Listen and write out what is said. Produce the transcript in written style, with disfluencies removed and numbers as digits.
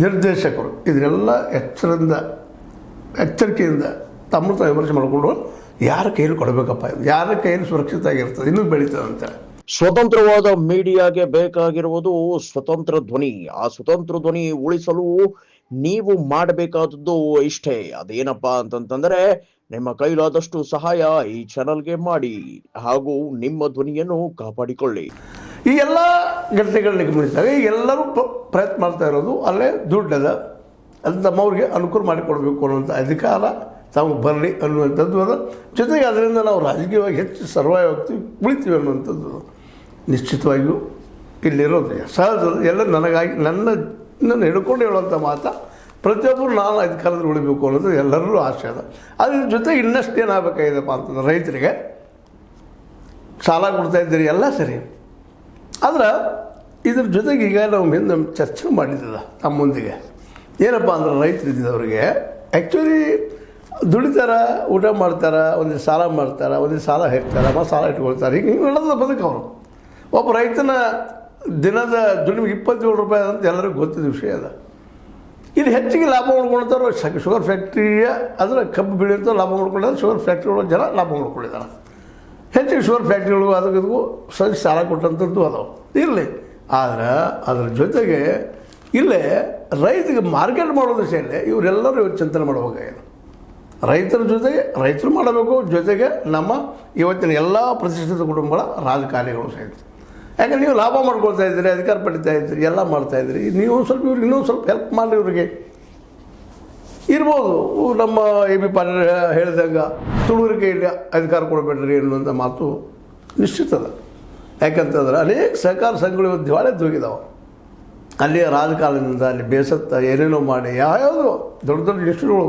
ನಿರ್ದೇಶಕರು ಇದನ್ನೆಲ್ಲ ಎಚ್ಚರಿಕೆಯಿಂದ ತಮ್ಮ ವಿಮರ್ಶೆ ಮಾಡಿಕೊಂಡು ಯಾರ ಕೈಯಲ್ಲಿ ಕೊಡಬೇಕಪ್ಪ, ಇದು ಯಾರ ಕೈಯಲ್ಲಿ ಸುರಕ್ಷಿತ ಆಗಿರ್ತದೆ, ಇನ್ನೂ ಬೆಳೀತದೆ ಅಂತೇಳಿ. ಸ್ವತಂತ್ರವಾದ ಮೀಡಿಯಾಗೆ ಬೇಕಾಗಿರುವುದು ಸ್ವತಂತ್ರ ಧ್ವನಿ. ಆ ಸ್ವತಂತ್ರ ಧ್ವನಿ ಉಳಿಸಲು ನೀವು ಮಾಡಬೇಕಾದದ್ದು ಇಷ್ಟೇ. ಅದೇನಪ್ಪಾ ಅಂತಂತಂದ್ರೆ, ನಿಮ್ಮ ಕೈಲಾದಷ್ಟು ಸಹಾಯ ಈ ಚಾನಲ್ಗೆ ಮಾಡಿ ಹಾಗೂ ನಿಮ್ಮ ಧ್ವನಿಯನ್ನು ಕಾಪಾಡಿಕೊಳ್ಳಿ. ಈ ಎಲ್ಲ ಘಟನೆಗಳನ್ನ ಗಮನಿಸಿದಾಗ ಈಗ ಎಲ್ಲರೂ ಪ್ರಯತ್ನ ಮಾಡ್ತಾ ಇರೋದು ಅಲ್ಲೇ ದುಡ್ಡದ ಅದು ತಮ್ಮವ್ರಿಗೆ ಅನುಕೂಲ ಮಾಡಿಕೊಡ್ಬೇಕು ಅನ್ನುವಂಥ ಅಧಿಕಾರ ತಮಗೆ ಬರಲಿ ಅನ್ನುವಂಥದ್ದು ಅದು. ಜೊತೆಗೆ ಅದರಿಂದ ನಾವು ರಾಜಕೀಯವಾಗಿ ಹೆಚ್ಚು ಸರ್ವೈವ್ ಆಗ್ತೀವಿ, ಉಳಿತೀವಿ ಅನ್ನುವಂಥದ್ದು ನಿಶ್ಚಿತವಾಗಿಯೂ ಇಲ್ಲಿರೋದು ಸಹಜ. ಎಲ್ಲ ನನಗಾಗಿ ನನ್ನನ್ನು ಹಿಡ್ಕೊಂಡು ಹೇಳುವಂಥ ಮಾತು, ಪ್ರತಿಯೊಬ್ಬರು ನಾನು ಅಧಿಕಾರದಲ್ಲಿ ಉಳಿಬೇಕು ಅನ್ನೋದು ಎಲ್ಲರಲ್ಲೂ ಆಸೆ ಅದ. ಅದ್ರ ಜೊತೆಗೆ ಇನ್ನಷ್ಟು ಏನಾಗಬೇಕಾಗಿದೆಪ್ಪ ಅಂತಂದ್ರೆ, ರೈತರಿಗೆ ಸಾಲ ಕೊಡ್ತಾಯಿದ್ದೀರಿ ಎಲ್ಲ ಸರಿ, ಆದ್ರೆ ಇದ್ರ ಜೊತೆಗೆ ಈಗ ನಾವು ಹಿಂದೆ ಚರ್ಚೆ ಮಾಡಿದ್ದಿಲ್ಲ ತಮ್ಮೊಂದಿಗೆ. ಏನಪ್ಪ ಅಂದ್ರೆ ರೈತರು ಇದ್ದಿದ್ದವ್ರಿಗೆ ಆ್ಯಕ್ಚುಲಿ ದುಡಿತಾರೆ, ಊಟ ಮಾಡ್ತಾರೆ, ಒಂದು ಸಾಲ ಮಾಡ್ತಾರೆ, ಒಂದು ಸಾಲ ಹಾಕ್ತಾರೆ, ಮತ್ತು ಸಾಲ ಇಟ್ಕೊಳ್ತಾರೆ. ಹಿಂಗೆ ನಡೆದ ಬದುಕವರು. ಒಬ್ಬ ರೈತನ ದಿನದ ದುಡಿಮೆಗೆ 27 ರೂಪಾಯಿ ಅಂತ ಎಲ್ಲರಿಗೂ ಗೊತ್ತಿದ್ದ ವಿಷಯ ಅದ. ಇಲ್ಲಿ ಹೆಚ್ಚಿಗೆ ಲಾಭ ಮಾಡ್ಕೊಳ್ತಾರೋ ಶುಗರ್ ಫ್ಯಾಕ್ಟ್ರಿಯ ಅದರ ಕಬ್ಬು ಬೆಳೆಯುವಂಥ ಲಾಭ ಮಾಡ್ಕೊಂಡಿದ್ದಾರೆ, ಶುಗರ್ ಫ್ಯಾಕ್ಟ್ರಿಗಳು ಜನ ಲಾಭ ಮಾಡ್ಕೊಂಡಿದ್ದಾರೆ. ಹೆಚ್ಚಿಗೆ ಶುಗರ್ ಫ್ಯಾಕ್ಟ್ರಿಗಳಿಗೂ ಅದಕ್ಕೂ ಸರಿ ಸಾಲ ಕೊಟ್ಟಂಥದ್ದು ಅದಾವೆ ಇರಲಿ. ಆದರೆ ಅದರ ಜೊತೆಗೆ ಇಲ್ಲೇ ರೈತರಿಗೆ ಮಾರ್ಕೆಟ್ ಮಾಡೋ ದಿಶೆಯಲ್ಲಿ ಇವರೆಲ್ಲರೂ ಇವತ್ತು ಚಿಂತನೆ ಮಾಡಬೇಕಾಗಿದೆ. ರೈತರ ಜೊತೆಗೆ ರೈತರು ಮಾಡಬೇಕು, ಜೊತೆಗೆ ನಮ್ಮ ಇವತ್ತಿನ ಎಲ್ಲ ಪ್ರತಿಷ್ಠಿತ ಕುಟುಂಬಗಳ ರಾಜಕಾರಣಿಗಳು ಸಹಿತ. ಯಾಕಂದ್ರೆ ನೀವು ಲಾಭ ಮಾಡ್ಕೊಳ್ತಾ ಇದ್ದೀರಿ, ಅಧಿಕಾರ ಪಡಿತಾ ಇದ್ದೀರಿ, ಎಲ್ಲ ಮಾಡ್ತಾಯಿದ್ದೀರಿ, ನೀವು ಸ್ವಲ್ಪ ಇವ್ರಿಗೆ ಇನ್ನೂ ಸ್ವಲ್ಪ ಹೆಲ್ಪ್ ಮಾಡಿ ಇವ್ರಿಗೆ ಇರ್ಬೋದು. ನಮ್ಮ AB ಪಾಟೀಲ್ ಹೇಳಿದಾಗ ತುಳುವರಿಗೆ ಇಲ್ಲಿ ಅಧಿಕಾರ ಕೊಡಬೇಡ್ರಿ ಅನ್ನುವಂಥ ಮಾತು ನಿಶ್ಚಿತದ. ಯಾಕಂತಂದ್ರೆ ಅನೇಕ ಸಹಕಾರ ಸಂಘಗಳು ಇವತ್ತು ದಿವಾಳಿದ್ದು ಹೋಗಿದ್ದಾವೆ. ಅಲ್ಲಿಯ ರಾಜಕಾರಣದಿಂದ ಅಲ್ಲಿ ಬೇಸತ್ತ ಏನೇನೋ ಮಾಡಿ ಯಾವ್ಯಾವುದು ದೊಡ್ಡ ದೊಡ್ಡ ಇನ್ಸ್ಟಿಟ್ಯೂಟ್ಗಳು